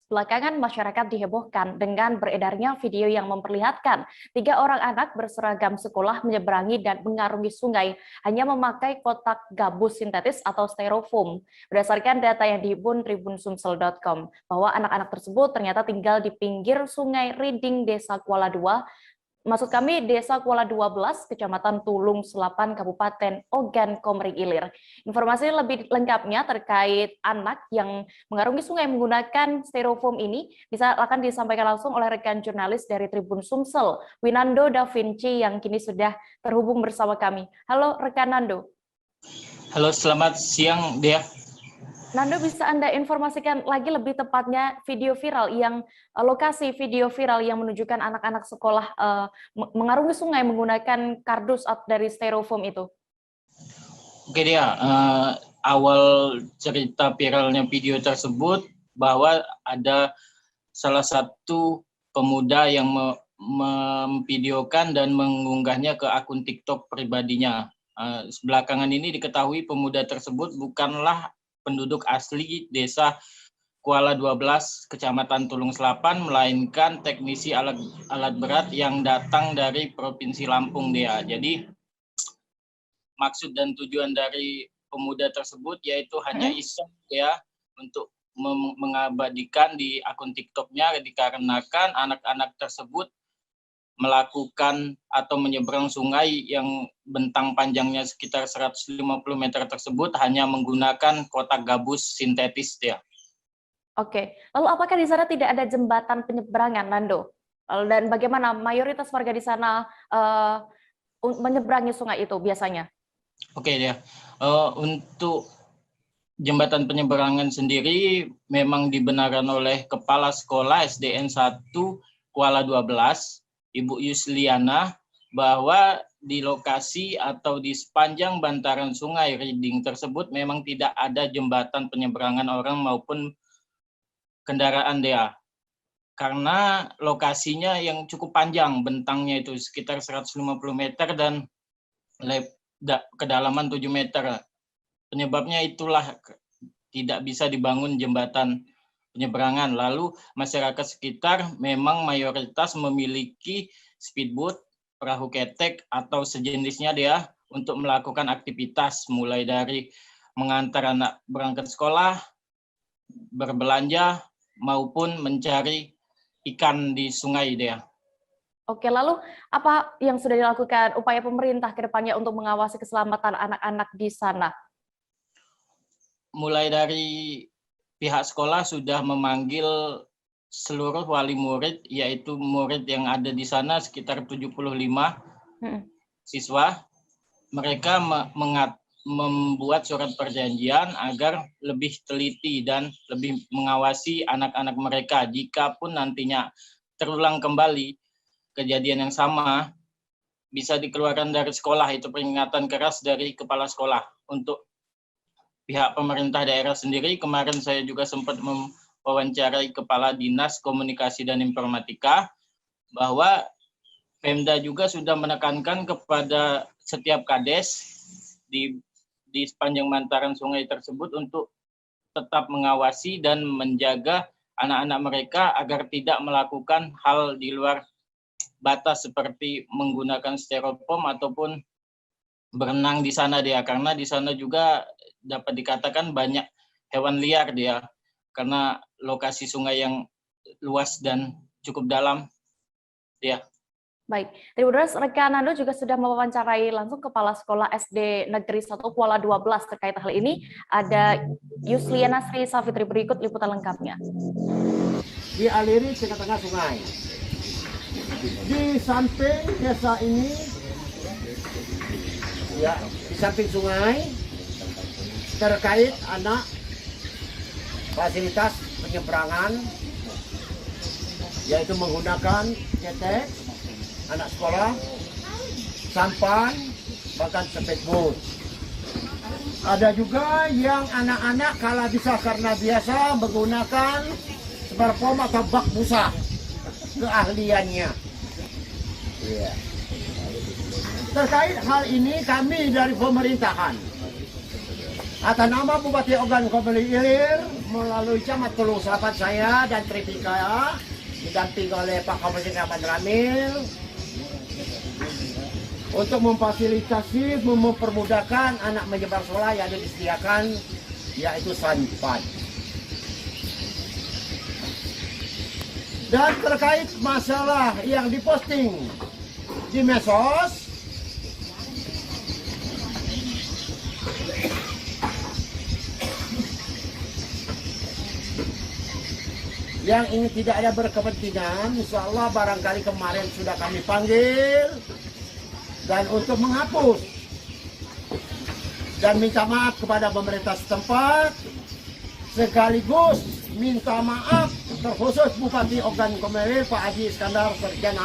Belakangan masyarakat dihebohkan dengan beredarnya video yang memperlihatkan 3 orang anak berseragam sekolah menyeberangi dan mengarungi sungai hanya memakai kotak gabus sintetis atau styrofoam. Berdasarkan data yang dihimpun tribunsumsel.com, bahwa anak-anak tersebut ternyata tinggal di pinggir sungai Riding, Desa Kuala II, maksud kami Desa Kuala 12, Kecamatan Tulung Selapan, Kabupaten Ogan Komering Ilir. Informasi lebih lengkapnya terkait anak yang mengarungi sungai menggunakan styrofoam ini akan disampaikan langsung oleh rekan jurnalis dari Tribun Sumsel, Winando Da Vinci, yang kini sudah terhubung bersama kami. Halo rekan Nando. Halo, selamat siang Dea. Nando, bisa Anda informasikan lagi lebih tepatnya lokasi video viral yang menunjukkan anak-anak sekolah mengarungi sungai menggunakan kardus dari styrofoam itu? Oke Dea, awal cerita viralnya video tersebut bahwa ada salah satu pemuda yang memvideokan dan mengunggahnya ke akun TikTok pribadinya. Belakangan ini diketahui pemuda tersebut bukanlah penduduk asli Desa Kuala 12, Kecamatan Tulung Selapan, melainkan teknisi alat berat yang datang dari Provinsi Lampung, Dea. Jadi maksud dan tujuan dari pemuda tersebut yaitu hanya iseng ya untuk mengabadikan di akun TikToknya, dikarenakan anak-anak tersebut melakukan atau menyeberang sungai yang bentang panjangnya sekitar 150 meter tersebut hanya menggunakan kotak gabus sintetis ya. Oke, lalu apakah di sana tidak ada jembatan penyeberangan, Nando? Dan bagaimana mayoritas warga di sana menyeberangi sungai itu biasanya? Oke ya, untuk jembatan penyeberangan sendiri memang dibenarkan oleh Kepala Sekolah SDN 1 Kuala 12, Ibu Yusliana, bahwa di lokasi atau di sepanjang bantaran sungai Riding tersebut memang tidak ada jembatan penyeberangan orang maupun kendaraan Dea. Karena lokasinya yang cukup panjang, bentangnya itu sekitar 150 meter dan kedalaman 7 meter. Penyebabnya itulah tidak bisa dibangun jembatan penyeberangan. Lalu masyarakat sekitar memang mayoritas memiliki speedboat, perahu ketek atau sejenisnya dia untuk melakukan aktivitas mulai dari mengantar anak berangkat sekolah, berbelanja maupun mencari ikan di sungai dia. Oke, lalu apa yang sudah dilakukan upaya pemerintah ke depannya untuk mengawasi keselamatan anak-anak di sana? Mulai dari pihak sekolah sudah memanggil seluruh wali murid, yaitu murid yang ada di sana sekitar 75 siswa. Mereka membuat surat perjanjian agar lebih teliti dan lebih mengawasi anak-anak mereka. Jika pun nantinya terulang kembali kejadian yang sama, bisa dikeluarkan dari sekolah. Itu peringatan keras dari kepala sekolah. Untuk pihak pemerintah daerah sendiri, kemarin saya juga sempat mewawancarai Kepala Dinas Komunikasi dan Informatika bahwa Pemda juga sudah menekankan kepada setiap kades di sepanjang bantaran sungai tersebut untuk tetap mengawasi dan menjaga anak-anak mereka agar tidak melakukan hal di luar batas seperti menggunakan styrofoam ataupun berenang di sana dia, karena di sana juga dapat dikatakan banyak hewan liar dia karena lokasi sungai yang luas dan cukup dalam dia. Baik, Tribuners, rekan Nando juga sudah mewawancarai langsung Kepala Sekolah SD Negeri 1 Kuala 12 terkait hal ini. Ada Yusliana Sri Safitri, berikut liputan lengkapnya. Dialiri ke tengah sungai. Di samping desa ini, ya, di samping sungai, terkait anak fasilitas penyeberangan, yaitu menggunakan ketek, anak sekolah, sampan, bahkan speedboat. Ada juga yang anak-anak kalau bisa karena biasa menggunakan styrofoam atau bak busa, keahliannya. Yeah. Terkait hal ini kami dari pemerintahan Atas nama Bupati Ogan Komering Ilir melalui Camat Tulung Selatan saya dan Tripika didampingi oleh Pak Kapolres Ahmad Ramil untuk memfasilitasi, mempermudahkan anak menyeberang sekolah yang disediakan yaitu Sanpan. Dan terkait masalah yang diposting di medsos, yang ini tidak ada berkepentingan, insya Allah barangkali kemarin sudah kami panggil dan untuk menghapus dan minta maaf kepada pemerintah setempat, sekaligus minta maaf terkhusus Bupati Ogan Komering Pak Haji Iskandar Sarjana